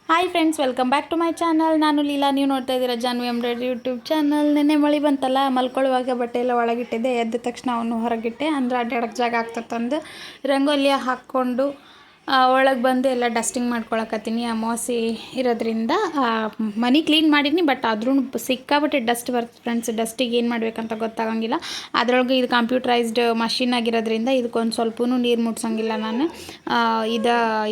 Hi friends, welcome back to my channel. ನಾನು ಲೀಲಾ. ನೀವು ನೋಡ್ತಾ ಇದ್ದೀರಾ ಜಾನ್ವಿ ಎಂಬ್ರಾಯ್ಡ್ರಿ ಯೂಟ್ಯೂಬ್ ಚಾನಲ್. ನಿನ್ನೆ ಮಳೆ ಬಂತಲ್ಲ, ಮಲ್ಕೊಳ್ಳುವಾಗ ಬಟ್ಟೆ ಎಲ್ಲ ಒಳಗಿಟ್ಟಿದ್ದೆ. ಎದ್ದ ತಕ್ಷಣ ಅವನು ಹೊರಗಿಟ್ಟೆ, ಅಂದರೆ ಅಡ್ಡಾಡಕ್ಕೆ ಜಾಗ ಆಗ್ತದಂದು ರಂಗೋಲಿ ಹಾಕ್ಕೊಂಡು ಒಳಗೆ ಬಂದು ಎಲ್ಲ ಡಸ್ಟಿಂಗ್ ಮಾಡ್ಕೊಳಕತ್ತೀನಿ. ಅಮಾವಾಸ್ಯೆ ಇರೋದ್ರಿಂದ ಮನೆ ಕ್ಲೀನ್ ಮಾಡೀನಿ, ಬಟ್ ಆದ್ರೂ ಸಿಕ್ಕಾಬಿಟ್ಟೆ ಡಸ್ಟ್ ಬರ್ತದೆ ಫ್ರೆಂಡ್ಸ್. ಡಸ್ಟಿಗೆ ಏನು ಮಾಡಬೇಕಂತ ಗೊತ್ತಾಗಂಗಿಲ್ಲ. ಅದರೊಳಗೆ ಇದು ಕಂಪ್ಯೂಟರೈಸ್ಡ್ ಮಷಿನ್ ಆಗಿರೋದ್ರಿಂದ ಇದಕ್ಕೊಂದು ಸ್ವಲ್ಪನೂ ನೀರು ಮುಟ್ಸಂಗಿಲ್ಲ ನಾನು.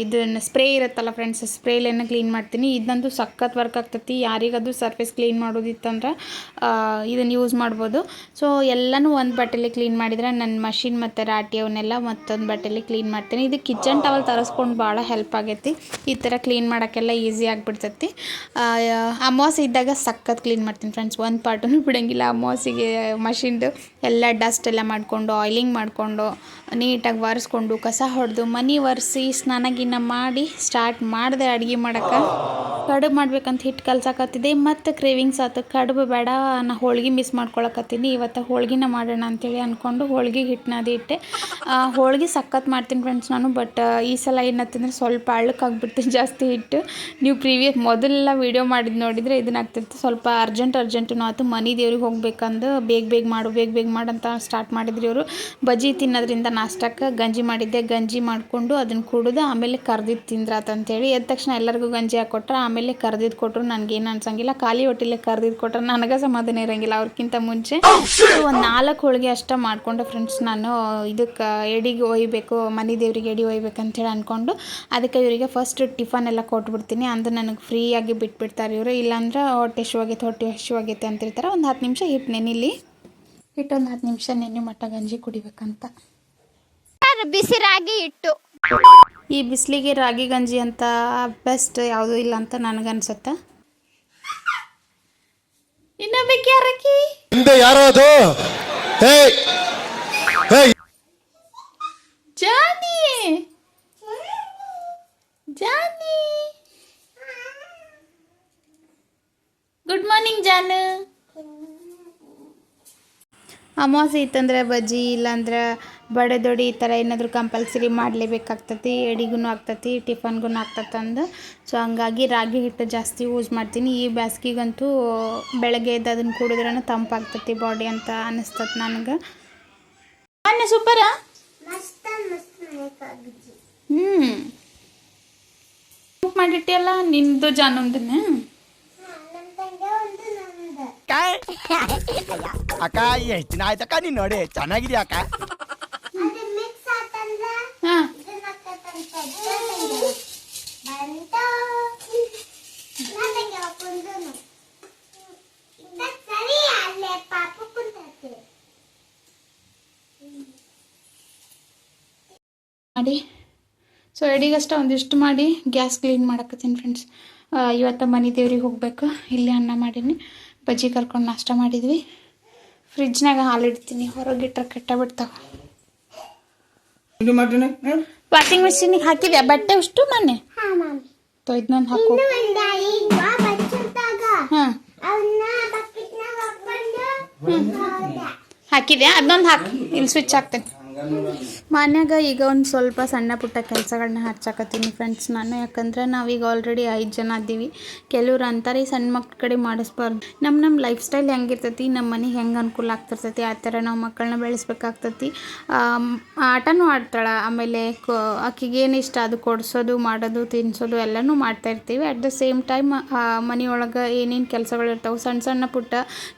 ಇದನ್ನು ಸ್ಪ್ರೇ ಇರುತ್ತಲ್ಲ ಫ್ರೆಂಡ್ಸ್, ಸ್ಪ್ರೇಲೇನ ಕ್ಲೀನ್ ಮಾಡ್ತೀನಿ. ಇದಂತೂ ಸಖತ್ ವರ್ಕ್ ಆಗ್ತೈತಿ. ಯಾರಿಗಾದ್ರೂ ಸರ್ಫೇಸ್ ಕ್ಲೀನ್ ಮಾಡೋದಿತ್ತಂದ್ರೆ ಇದನ್ನು ಯೂಸ್ ಮಾಡ್ಬೋದು. ಸೊ ಎಲ್ಲನೂ ಒಂದು ಬಟ್ಟೆಲಿ ಕ್ಲೀನ್ ಮಾಡಿದರೆ ನನ್ನ ಮಷಿನ್ ಮತ್ತು ರಾಟಿ ಅವನ್ನೆಲ್ಲ ಮತ್ತೊಂದು ಬಟ್ಟೆಲಿ ಕ್ಲೀನ್ ಮಾಡ್ತೀನಿ. ಇದು ಕಿಚನ್ ಟವಲ್ ತರಿಸ್ಕೊಂಡು ಭಾಳ ಹೆಲ್ಪ್ ಆಗೈತಿ. ಈ ಥರ ಕ್ಲೀನ್ ಮಾಡೋಕ್ಕೆಲ್ಲ ಈಸಿ ಆಗಿಬಿಡ್ತೈತಿ. ಅಮಾವಾಸ್ಯೆ ಇದ್ದಾಗ ಸಖತ್ ಕ್ಲೀನ್ ಮಾಡ್ತೀನಿ ಫ್ರೆಂಡ್ಸ್. ಒಂದು ಪಾರ್ಟೂ ಬಿಡೋಂಗಿಲ್ಲ. ಅಮಾವಾಸ್ಯೆಗೆ ಮಷಿನ್ದು ಎಲ್ಲ ಡಸ್ಟ್ ಎಲ್ಲ ಮಾಡಿಕೊಂಡು ಆಯಿಲಿಂಗ್ ಮಾಡಿಕೊಂಡು ನೀಟಾಗಿ ಒರೆಸ್ಕೊಂಡು ಕಸ ಹೊಡೆದು ಮನೆ ಒರೆಸಿ ಸ್ನಾನ ಗಿನ್ನ ಮಾಡಿ ಸ್ಟಾರ್ಟ್ ಮಾಡಿದೆ ಅಡುಗೆ ಮಾಡೋಕ್ಕೆ. ಕಡುಬು ಮಾಡ್ಬೇಕಂತ ಹಿಟ್ಟು ಕಲ್ಸಕತ್ತಿದ್ದೆ, ಮತ್ತು ಕ್ರೇವಿಂಗ್ಸ್ ಆಯ್ತು. ಕಡುಬು ಬೇಡ, ನಾನು ಹೋಳ್ಗೆ ಮಿಸ್ ಮಾಡ್ಕೊಳಕತ್ತೀನಿ. ಇವತ್ತು ಹೋಳ್ಗಿನ ಮಾಡೋಣ ಅಂತೇಳಿ ಅಂದ್ಕೊಂಡು ಹೋಳ್ಗೆ ಹಿಟ್ಟನ್ನ ಅದು ಇಟ್ಟೆ. ಹೋಳ್ಗೆ ಸಖತ್ ಮಾಡ್ತೀನಿ ಫ್ರೆಂಡ್ಸ್ ನಾನು. ಬಟ್ ಈ ಸಲ ಏನತ್ತಂದ್ರೆ ಸ್ವಲ್ಪ ಅಳ್ಳಕ್ಕಾಗ್ಬಿಡ್ತೀನಿ ಜಾಸ್ತಿ ಹಿಟ್ಟು. ನೀವು ಮೊದಲೆಲ್ಲ ವೀಡಿಯೋ ಮಾಡಿದ್ದು ನೋಡಿದರೆ ಇದನ್ನಾಗ್ತಿತ್ತು. ಸ್ವಲ್ಪ ಅರ್ಜೆಂಟೂ ಆಯ್ತು. ಮನೆ ದೇವ್ರಿಗೆ ಹೋಗ್ಬೇಕಂದು ಬೇಗ ಮಾಡಂತ ಸ್ಟಾರ್ಟ್ ಮಾಡಿದ್ರಿ ಇವರು. ಬಜ್ಜಿ ತಿನ್ನೋದ್ರಿಂದ ನಾಷ್ಟಕ್ಕೆ ಗಂಜಿ ಮಾಡಿದ್ದೆ. ಗಂಜಿ ಮಾಡಿಕೊಂಡು ಅದನ್ನು ಕುಡಿದು ಆಮೇಲೆ ಕರ್ದಿದ್ದು ತಿಂದ್ರಾತಂತೇಳಿ ಎದ್ದ ತಕ್ಷಣ ಎಲ್ಲರಿಗೂ ಗಂಜಿ ಹಾಕ್ಕೊಟ್ರೆ ಆಮೇಲೆ ಕರ್ದಿದ್ದು ಕೊಟ್ಟರು. ನನಗೇನು ಅನ್ಸಂಗಿಲ್ಲ. ಖಾಲಿ ಹೊಟ್ಟೆಲೆ ಕರ್ದಿದ್ದು ಕೊಟ್ರೆ ನನಗೆ ಸಮಾಧಾನ ಇರೋಂಗಿಲ್ಲ. ಅವ್ರಿಗಿಂತ ಮುಂಚೆ ಒಂದು 4 ಹೋಳಿಗೆ ಅಷ್ಟೇ ಮಾಡಿಕೊಂಡೆ ಫ್ರೆಂಡ್ಸ್ ನಾನು. ಇದಕ್ಕೆ ಎಡಿಗೆ ಒಯ್ಯಬೇಕು, ಮನೆ ದೇವ್ರಿಗೆ ಎಡಿ ಒಯ್ಬೇಕಂತೇಳಿ ಅಂದ್ಕೊಂಡು ಅದಕ್ಕೆ ಇವರಿಗೆ ಫಸ್ಟ್ ಟಿಫನ್ ಎಲ್ಲ ಕೊಟ್ಬಿಡ್ತೀನಿ. ಅಂದ್ರೆ ನನಗೆ ಫ್ರೀಯಾಗಿ ಬಿಟ್ಬಿಡ್ತಾರೆ ಇವರು. ಇಲ್ಲಾಂದ್ರೆ ಹೊಟ್ಟೆ ಹಸಿವಾಗೈತೆ ಅಂತಿರ್ತಾರೆ. ಒಂದು 10 ನಿಮಿಷ ಹಿಟ್ಟು ನೆನಿಲಿ, ಹಿಟ್ಟೊಂದು 10 ನಿಮಿಷ ನೆನೆ ಮಟ್ಟ ಗಂಜಿ ಕುಡಿಬೇಕಂತ. ಬಿಸಿ ರಾಗಿ ಹಿಟ್ಟು. ಈ ಬಿಸಿಲಿಗೆ ರಾಗಿ ಗಂಜಿ ಅಂತ ಬೆಸ್ಟ್ ಯಾವುದೂ ಇಲ್ಲ ಅಂತ ನನಗನ್ಸುತ್ತೆ. ಇನ್ನೊಬ್ಬಕ್ಕೆ ಯಾರಕ್ಕಿ ಯಾರೋ ಅದು ಜಾನಿ ಗುಡ್ ಮಾರ್ನಿಂಗ್ ಜಾನು. ಅಮಾವಾಸ್ಯೆ ಇತ್ತಂದ್ರೆ ಬಜ್ಜಿ ಇಲ್ಲಾಂದ್ರೆ ಬಡೆ ದೊಡಿ ಈ ಥರ ಏನಾದರೂ ಕಂಪಲ್ಸರಿ ಮಾಡಲೇಬೇಕಾಗ್ತತಿ. ಎಡಿಗೂ ಆಗ್ತತಿ, ಟಿಫನ್ಗೂ ಆಗ್ತತಿ ಅಂದು. ಸೊ ಹಂಗಾಗಿ ರಾಗಿ ಹಿಟ್ಟು ಜಾಸ್ತಿ ಯೂಸ್ ಮಾಡ್ತೀನಿ. ಈ ಬ್ಯಾಸ್ಗಿಗಂತೂ ಬೆಳಗ್ಗೆ ಎದ್ದು ಅದನ್ನು ಕುಡಿದ್ರೂ ತಂಪಾಗ್ತತಿ ಬಾಡಿ ಅಂತ ಅನಿಸ್ತತಿ ನನಗೆ. ಅನ್ನ ಸೂಪರಾ? ಮಾಡಿಟ್ಟಿಯಲ್ಲ ನಿಂದು ಜಾನೊಂದನ್ನ. ಅಕ್ಕ ಎಷ್ಟು ದಿನ ಆಯ್ತಕ್ಕ ನೀನ್ ನೋಡಿ, ಚೆನ್ನಾಗಿದ್ಯಾ ಅಕ್ಕ? ಮಾಡಿ ಸೊ ಎಡಿಗಷ್ಟ ಒಂದಿಷ್ಟು ಮಾಡಿ ಗ್ಯಾಸ್ ಕ್ಲೀನ್ ಮಾಡಕತ್ತೀನಿ ಫ್ರೆಂಡ್ಸ್. ಇವತ್ತು ಮನೆ ದೇವ್ರಿಗೆ ಹೋಗ್ಬೇಕು. ಇಲ್ಲಿ ಅನ್ನ ಮಾಡೀನಿ, ಬಜ್ಜಿ ಕರ್ಕೊಂಡು ನಾಷ್ಟ ಮಾಡಿದ್ವಿ. ಫ್ರಿಜ್ನಾಗ ಹಾಲಿಡ್ತೀನಿ, ಹೊರಗಿಟ್ರೆ ಕೆಟ್ಟ ಬಿಡ್ತಾವೆ. ವಾಷಿಂಗ್ ಮಿಷಿನಿಗೆ ಹಾಕಿದ್ಯಾ ಬಟ್ಟೆ ಅಷ್ಟು ಮೊನ್ನೆ? ಇದನ್ನೊಂದು ಹಾಕೋ. ಹಾಕಿದ್ಯಾ? ಅದನ್ನೊಂದು ಹಾಕಿ, ಇಲ್ಲಿ ಸ್ವಿಚ್ ಹಾಕ್ತೇನೆ. ಮನ್ಯಾಗ ಈಗ ಒಂದು ಸ್ವಲ್ಪ ಸಣ್ಣ ಪುಟ್ಟ ಕೆಲಸಗಳನ್ನ ಹಚ್ಚಾಕತ್ತೀನಿ ಫ್ರೆಂಡ್ಸ್ ನಾನು. ಯಾಕಂದ್ರೆ ನಾವೀಗ ಆಲ್ರೆಡಿ 5 ಜನ ಇದ್ದೀವಿ. ಕೆಲವ್ರು ಅಂತಾರೆ ಸಣ್ಣ ಮಕ್ಳ ಕಡೆ ಮಾಡಿಸ್ಬಾರ್ದು. ನಮ್ಮ ಲೈಫ್ ಸ್ಟೈಲ್ ಹೆಂಗಿರ್ತೈತಿ, ನಮ್ಮ ಮನೆಗೆ ಹೆಂಗೆ ಅನುಕೂಲ ಆಗ್ತಿರ್ತೈತಿ ಆ ಥರ ನಾವು ಮಕ್ಕಳನ್ನ ಬೆಳೆಸ್ಬೇಕಾಗ್ತೈತಿ. ಆಟನೂ ಆಡ್ತಾಳೆ, ಆಮೇಲೆ ಆಕೆಗೆ ಏನು ಇಷ್ಟ ಅದು ಕೊಡಿಸೋದು, ಮಾಡೋದು, ತಿನ್ನಿಸೋದು ಎಲ್ಲನೂ ಮಾಡ್ತಾಯಿರ್ತೀವಿ. ಅಟ್ ದ ಸೇಮ್ ಟೈಮ್ ಮನೆಯೊಳಗೆ ಏನೇನು ಕೆಲಸಗಳಿರ್ತಾವೆ, ಸಣ್ಣ ಪುಟ್ಟ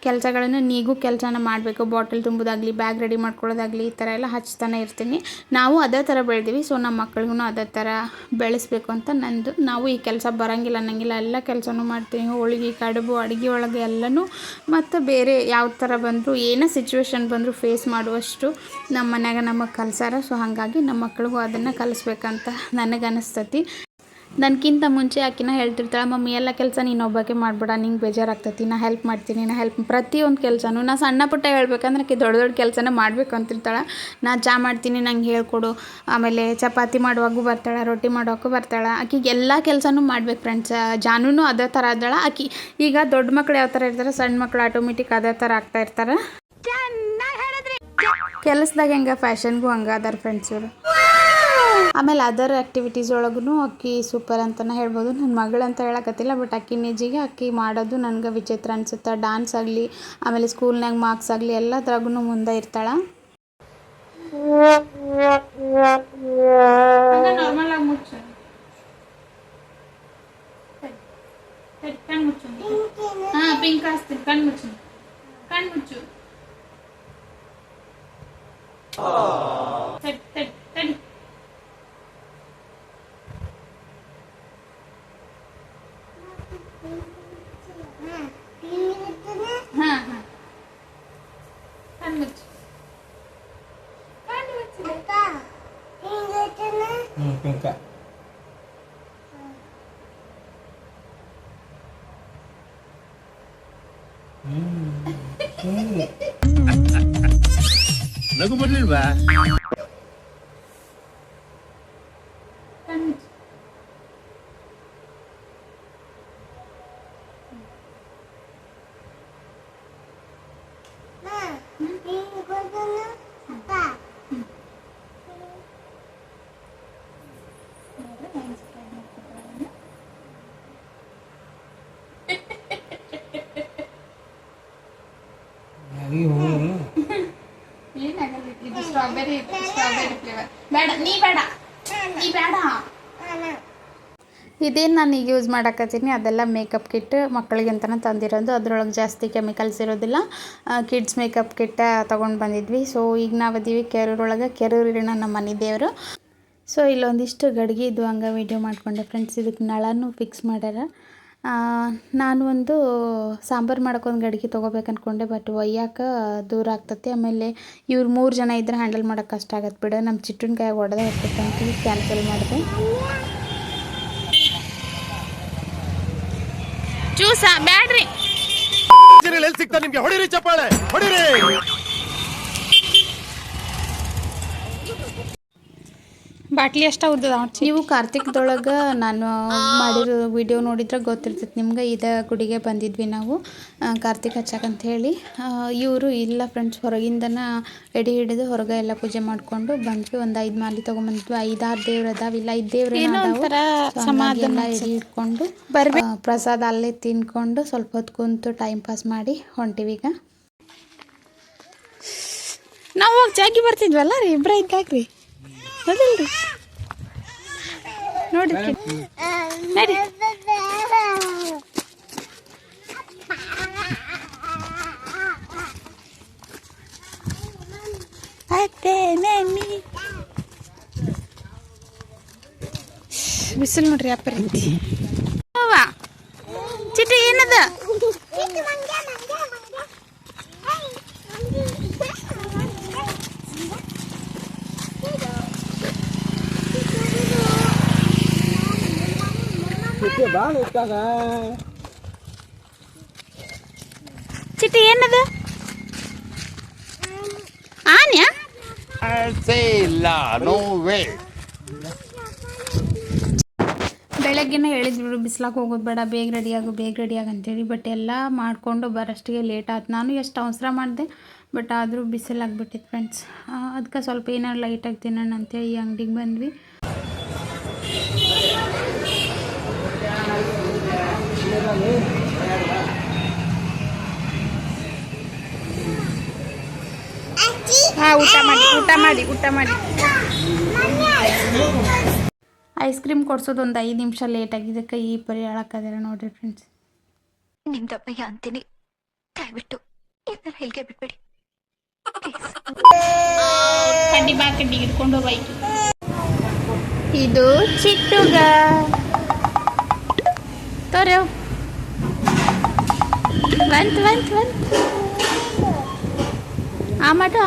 ಕೆಲಸಗಳನ್ನು ನೀಗೂ ಕೆಲಸನ ಮಾಡಬೇಕು. ಬಾಟಲ್ ತುಂಬೋದಾಗಲಿ, ಬ್ಯಾಗ್ ರೆಡಿ ಮಾಡ್ಕೊಳ್ಳೋದಾಗಲಿ, ಈ ಥರ ಎಲ್ಲ ಹಚ್ತಾನೆ ಇರ್ತೀನಿ. ನಾವು ಅದೇ ಥರ ಬೆಳೆದೀವಿ. ಸೊ ನಮ್ಮ ಮಕ್ಕಳಿಗೂ ಅದೇ ಥರ ಬೆಳೆಸ್ಬೇಕು ಅಂತ ನಂದು. ನಾವು ಈ ಕೆಲಸ ಬರೋಂಗಿಲ್ಲ ಅನ್ನಂಗಿಲ್ಲ, ಎಲ್ಲ ಕೆಲಸನೂ ಮಾಡ್ತೀನಿ. ಹೋಳಿಗೆ, ಕಡುಬು, ಅಡುಗೆ ಒಳಗೆ ಎಲ್ಲನೂ. ಮತ್ತು ಬೇರೆ ಯಾವ ಥರ ಬಂದರೂ, ಏನೇ ಸಿಚುವೇಶನ್ ಬಂದರೂ ಫೇಸ್ ಮಾಡುವಷ್ಟು ನಮ್ಮ ಮನ್ಯಾಗ ನಮಗೆ ಕಲಿಸಾರ. ಸೊ ಹಾಗಾಗಿ ನಮ್ಮ ಮಕ್ಕಳಿಗೂ ಅದನ್ನು ಕಲಿಸ್ಬೇಕಂತ ನನಗನ್ನಿಸ್ತತಿ. ನನಗಿಂತ ಮುಂಚೆ ಆಕಿನ ಹೇಳ್ತಿರ್ತಾಳೆ, ಮಮ್ಮಿ ಎಲ್ಲ ಕೆಲಸ ನೀನು ಒಬ್ಬಾಕೆ ಮಾಡ್ಬೇಡ, ನಿಂಗೆ ಬೇಜಾರಾಗ್ತೈತಿ, ನಾ ಹೆಲ್ಪ್ ಮಾಡ್ತೀನಿ, ಪ್ರತಿಯೊಂದು ಕೆಲಸನೂ. ನಾ ಸಣ್ಣ ಪುಟ್ಟ ಹೇಳ್ಬೇಕಂದ್ರೆ ಆಕೆ ದೊಡ್ಡ ಕೆಲಸನ ಮಾಡಬೇಕು ಅಂತಿರ್ತಾಳೆ. ನಾ ಚಹಾ ಮಾಡ್ತೀನಿ, ನಂಗೆ ಹೇಳ್ಕೊಡು. ಆಮೇಲೆ ಚಪಾತಿ ಮಾಡುವಾಗೂ ಬರ್ತಾಳೆ, ರೊಟ್ಟಿ ಮಾಡೋಕ್ಕೂ ಬರ್ತಾಳೆ. ಆಕಿಗೆ ಎಲ್ಲ ಕೆಲಸನೂ ಮಾಡ್ಬೇಕು ಫ್ರೆಂಡ್ಸ್. ಜಾನೂ ಅದೇ ಥರ ಇದ್ದಾಳೆ. ಆಕಿ ಈಗ ದೊಡ್ಡ ಮಕ್ಳು ಯಾವ ಥರ ಇರ್ತಾರೆ, ಸಣ್ಣ ಮಕ್ಳು ಆಟೋಮೆಟಿಕ್ ಅದೇ ಥರ ಆಗ್ತಾ ಇರ್ತಾರೆ. ಕೆಲಸದಾಗ ಹೆಂಗೆ ಫ್ಯಾಷನ್ಗೂ ಹಂಗೆ ಅದಾರ ಫ್ರೆಂಡ್ಸ್ ಇವರು. ಆಮೇಲೆ ಅದರ್ ಆ್ಯಕ್ಟಿವಿಟೀಸ್ ಒಳಗೂ ಅಕ್ಕಿ ಸೂಪರ್ ಅಂತಲೇ ಹೇಳ್ಬೋದು. ನನ್ನ ಮಗಳಂತ ಹೇಳಕತ್ತಿಲ್ಲ, ಬಟ್ ಅಕ್ಕಿ ನಿಜಿಗೆ ಅಕ್ಕಿ ಮಾಡೋದು ನನಗೆ ವಿಚಿತ್ರ ಅನಿಸುತ್ತೆ. ಡ್ಯಾನ್ಸ್ ಆಗಲಿ, ಆಮೇಲೆ ಸ್ಕೂಲ್ನಾಗ ಮಾರ್ಕ್ಸ್ ಆಗಲಿ ಎಲ್ಲದ್ರಾಗೂ ಮುಂದೆ ಇರ್ತಾಳೆ. ನಾರ್ಮಲ್ ಆಗಿ ಮುಚ್ಚು, ಕಣ್ಣು ಮುಚ್ಚು. ಹಾಂ, ಪಿಂಕ್ ಹಾಸ್ತೀನಿ, ಕಣ್ಣು ಮುಚ್ಚು, ಕಣ್ಣು ಮುಚ್ಚು. ತಡಿ ತಡಿ ತಡಿ. ಹಾಂ ಹಾಂ, ಕಣ್ಣು ಮುಚ್ಚು, ಕಣ್ಣು ಮುಚ್ಚಿದೆ. ಪಿಂಕ ನಗು ಬರ್ಲಿಲ್ವಾ? ಕಣ್ಣು ಮುಚ್ಚು. ಏನಾಗಲ್ಲ, ಇದು ಸ್ಟ್ರಾಬೆರಿ ಫ್ಲೇವರ್. ಬೇಡ, ನೀ ಬೇಡ. ಇದೇನು ನಾನು ಈಗ ಯೂಸ್ ಮಾಡಕತ್ತೀನಿ ಅದೆಲ್ಲ ಮೇಕಪ್ ಕಿಟ್ ಮಕ್ಕಳಿಗೆ ಅಂತಲೇ ತಂದಿರೋದು. ಅದರೊಳಗೆ ಜಾಸ್ತಿ ಕೆಮಿಕಲ್ಸ್ ಇರೋದಿಲ್ಲ. ಕಿಡ್ಸ್ ಮೇಕಪ್ ಕಿಟ್ ತೊಗೊಂಡು ಬಂದಿದ್ವಿ. ಸೊ ಈಗ ನಾವದೀವಿ ಕೆರೂರೊಳಗೆ. ಕೆರೂರಿನ ನಮ್ಮ ಮನೆ ದೇವರು. ಸೊ ಇಲ್ಲೊಂದಿಷ್ಟು ಗಡಿಗೆ ಇದು ಹಂಗೆ ವೀಡಿಯೋ ಮಾಡಿಕೊಂಡೆ ಫ್ರೆಂಡ್ಸ್. ಇದಕ್ಕೆ ನಳನೂ ಫಿಕ್ಸ್ ಮಾಡ್ಯಾರ. ನಾನು ಒಂದು ಸಾಂಬಾರು ಮಾಡೋಕ್ಕೊಂದು ಗಡಿಗೆ ತೊಗೋಬೇಕು ಅಂದ್ಕೊಂಡೆ, ಬಟ್ ಒಯ್ಯಾಕೆ ದೂರ ಆಗ್ತೈತಿ. ಆಮೇಲೆ ಇವ್ರು 3 ಜನ ಇದ್ರೆ ಹ್ಯಾಂಡಲ್ ಮಾಡೋಕೆ ಕಷ್ಟ ಆಗತ್ತೆ ಬಿಡು. ನಮ್ಮ ಚಿಟ್ಟನ ಕೈ ಹೊಡೆದೇ ಹೋಗ್ತೈತೆ ಅಂತ ಕ್ಯಾನ್ಸಲ್ ಮಾಡಿದೆ. ಜ್ಯೂಸ ಬ್ಯಾಡ್ರಿ, ಎಲ್ಲಿ ಸಿಗ್ತಾ ನಿಮ್ಗೆ? ಹೊಡಿರಿ ಚಪ್ಪಾಳೆ, ಹೊಡಿರಿ. ಬಾಟ್ಲಿ ಅಷ್ಟ ಉದ್ದದ. ನೀವು ಕಾರ್ತಿಕ್ದೊಳಗೆ ನಾನು ಮಾಡಿರೋ ವಿಡಿಯೋ ನೋಡಿದ್ರೆ ಗೊತ್ತಿರ್ತೈತೆ ನಿಮ್ಗೆ. ಇದೇ ಗುಡಿಗೆ ಬಂದಿದ್ವಿ ನಾವು ಕಾರ್ತಿಕ್ ಹಚ್ಚಕ್ಕಂತ ಹೇಳಿ. ಇವರು ಇಲ್ಲ ಫ್ರೆಂಡ್ಸ್, ಹೊರಗಿಂದನ ಎಡೆ ಹಿಡಿದು ಹೊರಗೆ ಎಲ್ಲ ಪೂಜೆ ಮಾಡಿಕೊಂಡು ಬಂದ್ವಿ. ಒಂದು 5 ಮಾಲಿ ತೊಗೊಂಬಂದಿದ್ವಿ. 5-6 ದೇವ್ರು ಅದಾವಿಲ್ಲ, 5 ದೇವ್ರು ಸಮಾಧಾನ ಎಡೆ ಇಟ್ಕೊಂಡು ಪ್ರಸಾದ ಅಲ್ಲೇ ತಿನ್ಕೊಂಡು ಸ್ವಲ್ಪ ಹೊತ್ತು ಕುಂತು ಟೈಮ್ ಪಾಸ್ ಮಾಡಿ ಹೊಂಟಿವೀಗ. ನಾವು ಹೋಗಿ ಜಾಗಿ ಬರ್ತಿದ್ವಲ್ಲ ರೀ, ಇಬ್ಬರ ಇದ್ದಾಗ್ರಿ ಅದಲ್ರಿ. ನೋಡಿ ನಡಿ. ಬಿಸಿಲು ನೋಡ್ರಿ ಅಪ್ಪರಂತಿ. ಚಿಟ್ಟಿ ಏನದ? ಚಿಟ್ಟಿ ಏನದ? ಆನ್ಯಾ? ಬೆಳಗ್ಗೆನೇ ಹೇಳಿದ್ರು ಬಿಸ್ಲಾಕ್ ಹೋಗೋದು ಬೇಡ, ಬೇಗ ರೆಡಿಯಾಗು ಅಂತೇಳಿ. ಬಟ್ ಎಲ್ಲ ಮಾಡಿಕೊಂಡು ಬರೋಷ್ಟಿಗೆ ಲೇಟ್ ಆಯ್ತು. ನಾನು ಎಷ್ಟು ಅವಸರ ಮಾಡಿದೆ, ಬಟ್ ಆದರೂ ಬಿಸಿಲಾಗ್ಬಿಟ್ಟಿತ್ತು ಫ್ರೆಂಡ್ಸ್. ಅದಕ್ಕೆ ಸ್ವಲ್ಪ ಏನಾರು ಲೈಟಾಗಿ ತಿನ್ನೋಣ ಅಂತೇಳಿ ಈ ಅಂಗಡಿಗೆ ಬಂದ್ವಿ. ಹಾಂ, ಊಟ ಮಾಡಿ ಐಸ್ ಕ್ರೀಮ್ ಕೊಡ್ಸೋದು ಒಂದು 5 ನಿಮಿಷ ಲೇಟ್ ಆಗಿದ್ದಕ್ಕೆ ಈ ಪರಿ ಹೇಳಕ್ಕಾದ್ರೆ ನೋಡ್ರಿ ಫ್ರೆಂಡ್ಸ್. ನಿಮ್ದಪ್ಪಯ್ಯ ಅಂತೀನಿ, ದಯವಿಟ್ಟು ಇದನ್ನ ಹೇಳಿಕೆ ಬಿಟ್ಬೇಡಿ. ಕಡ್ಡಿ ಹಿಡ್ಕೊಂಡು ಹೋಗ್ಬೇಕು. ಇದು ಚಿಟ್ಟುಗ ತೋರೋ ಬಂತು ಆಮಟು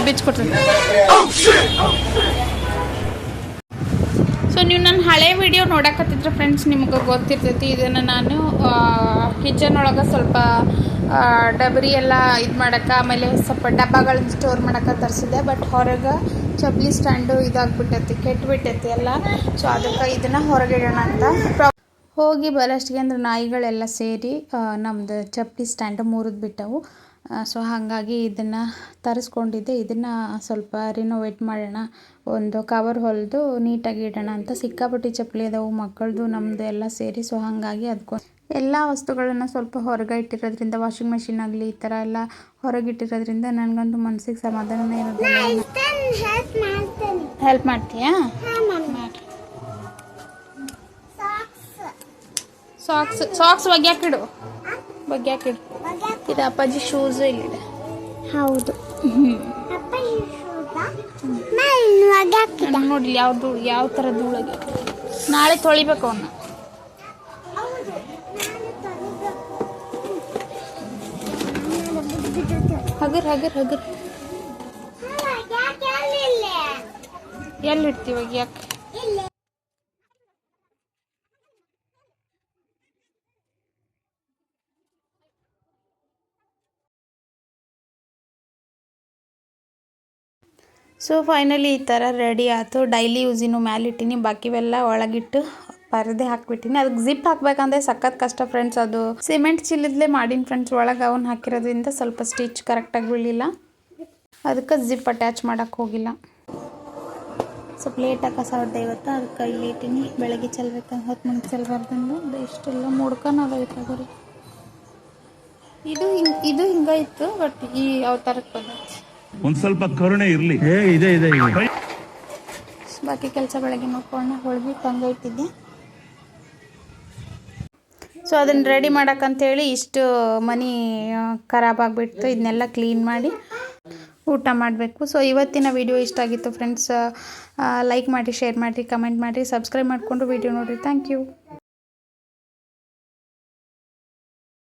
ಬಿಚ್ಕೊಟ್ರಿ. ಸೊ ನೀವು ನನ್ನ ಹಳೆ ವಿಡಿಯೋ ನೋಡಕತ್ತಿದ್ರೆ ಫ್ರೆಂಡ್ಸ್ ನಿಮ್ಗೆ ಗೊತ್ತಿರ್ತೈತಿ. ಇದನ್ನು ನಾನು ಕಿಚನ್ ಒಳಗೆ ಸ್ವಲ್ಪ ಡಬರಿ ಎಲ್ಲ ಇದು ಮಾಡೋಕ್ಕೆ, ಆಮೇಲೆ ಸ್ವಲ್ಪ ಡಬ್ಬಗಳನ್ನ ಸ್ಟೋರ್ ಮಾಡೋಕ್ಕೆ ತರಿಸಿದೆ. ಬಟ್ ಹೊರಗೆ ಚಪ್ಪಲಿ ಸ್ಟ್ಯಾಂಡು ಇದಾಗ್ಬಿಟ್ಟೈತಿ, ಕೆಟ್ಟುಬಿಟ್ಟೈತಿ ಎಲ್ಲ. ಸೊ ಅದಕ್ಕೆ ಇದನ್ನು ಹೊರಗೆ ಇಡೋಣ ಅಂತ ಹೋಗಿ ಬರೋಷ್ಟಿಗೆ ಅಂದ್ರೆ ನಾಯಿಗಳೆಲ್ಲ ಸೇರಿ ನಮ್ಮದು ಚಪ್ಪಲಿ ಸ್ಟ್ಯಾಂಡು ಮುರಿದು ಬಿಟ್ಟವು. ಸೊ ಹಾಗಾಗಿ ಇದನ್ನು ತರಿಸ್ಕೊಂಡಿದ್ದೆ. ಇದನ್ನು ಸ್ವಲ್ಪ ರಿನೋವೇಟ್ ಮಾಡೋಣ, ಒಂದು ಕವರ್ ಹೊಲಿದು ನೀಟಾಗಿ ಇಡೋಣ ಅಂತ. ಸಿಕ್ಕಾಪಟ್ಟಿ ಚಪ್ಪಲಿ ಅದಾವು ಮಕ್ಕಳದು ನಮ್ಮದು ಎಲ್ಲ ಸೇರಿ. ಸೊ ಹಾಗಾಗಿ ಅದಕ್ಕೆ ಎಲ್ಲ ವಸ್ತುಗಳನ್ನು ಸ್ವಲ್ಪ ಹೊರಗೆ ಇಟ್ಟಿರೋದ್ರಿಂದ, ವಾಷಿಂಗ್ ಮೆಷಿನ್ ಆಗಲಿ ಈ ಥರ ಎಲ್ಲ ಹೊರಗಿಟ್ಟಿರೋದ್ರಿಂದ ನನಗಂತೂ ಮನಸ್ಸಿಗೆ ಸಮಾಧಾನನೇ ಇರೋದಿಲ್ಲ. ಹೆಲ್ಪ್ ಮಾಡ್ತೀಯಾ? ಸಾಕ್ಸ್ ಒಗ್ಯಾಕಿಡು. ಇದು ಅಪ್ಪಾಜಿ ಶೂಸು ಇಲ್ಲಿದೆ. ಹೌದು ನೋಡಿ ಯಾವ ಥರ ಧೂಳಾಗಿ ನಾಳೆ ತೊಳಿಬೇಕು ಅವನ್ನ. ಹಗರ್ ಎಲ್ಲಿಡ್ತೀವಿ ಯಾಕೆ? ಸೊ ಫೈನಲಿ ಈ ಥರ ರೆಡಿ ಆಯಿತು. ಡೈಲಿ ಯೂಸಿನೂ ಮ್ಯಾಲಿಟ್ಟಿನಿ, ಬಾಕಿವೆಲ್ಲ ಒಳಗಿಟ್ಟು ಪರದೆ ಹಾಕ್ಬಿಟ್ಟಿನಿ. ಅದಕ್ಕೆ ಜಿಪ್ ಹಾಕ್ಬೇಕಂದ್ರೆ ಸಖತ್ ಕಷ್ಟ ಫ್ರೆಂಡ್ಸ್. ಅದು ಸಿಮೆಂಟ್ ಚೀಲದಲ್ಲೇ ಮಾಡೀನಿ ಫ್ರೆಂಡ್ಸ್. ಒಳಗೆ ಅವನ್ನ ಹಾಕಿರೋದ್ರಿಂದ ಸ್ವಲ್ಪ ಸ್ಟಿಚ್ ಕರೆಕ್ಟಾಗಿ ಬೀಳಿಲ್ಲ, ಅದಕ್ಕೆ ಜಿಪ್ ಅಟ್ಯಾಚ್ ಮಾಡೋಕ್ಕೆ ಹೋಗಿಲ್ಲ. ಸ್ವಲ್ಪ ಲೇಟಾಗಿ ಕಸ ಹೊಡೆದೆ ಇವತ್ತು, ಅದಕ್ಕೆ ಇಲ್ಲಿ ಇಟ್ಟಿನಿ. ಬೆಳಗ್ಗೆ ಚೆಲ್ಬೇಕಂದ್ರೆ 10 ಮಿನಿಟ್ ಚೆಲ್ಬಾರ್ದಂದು ಇಷ್ಟೆಲ್ಲ ಮುಡ್ಕೊಂಡೋಗೈತೆ. ಇದು ಹಿಂಗಾಯ್ತು, ಬಟ್ ಈ ಯಾವ ಥರಕ್ಕೆ ಬಂದೈತಿ. ಒಂದ್ ಸ್ವಲ್ಪ ಕರುಣೆ ಇರ್ಲಿ. ಇದೆ ಬಾಕಿ ಕೆಲಸ ಬೆಳಗ್ಗೆ ನೋಡ್ಕೊಂಡು ಹೊಳ್ಬಿಟ್ಟು ಹಂಗೆ ಇಟ್ಟಿದ್ದೆ. ಸೊ ಅದನ್ನು ರೆಡಿ ಮಾಡೋಕ್ಕಂತೇಳಿ ಇಷ್ಟು ಮನೆ ಖರಾಬ್ ಆಗಿಬಿಡ್ತು. ಇದನ್ನೆಲ್ಲ ಕ್ಲೀನ್ ಮಾಡಿ ಊಟ ಮಾಡಬೇಕು. ಸೊ ಇವತ್ತಿನ ವಿಡಿಯೋ ಇಷ್ಟ ಆಗಿತ್ತು ಫ್ರೆಂಡ್ಸ್. ಲೈಕ್ ಮಾಡಿ, ಶೇರ್ ಮಾಡಿರಿ, ಕಮೆಂಟ್ ಮಾಡಿರಿ, ಸಬ್ಸ್ಕ್ರೈಬ್ ಮಾಡಿಕೊಂಡು ವಿಡಿಯೋ ನೋಡಿರಿ. Thank you.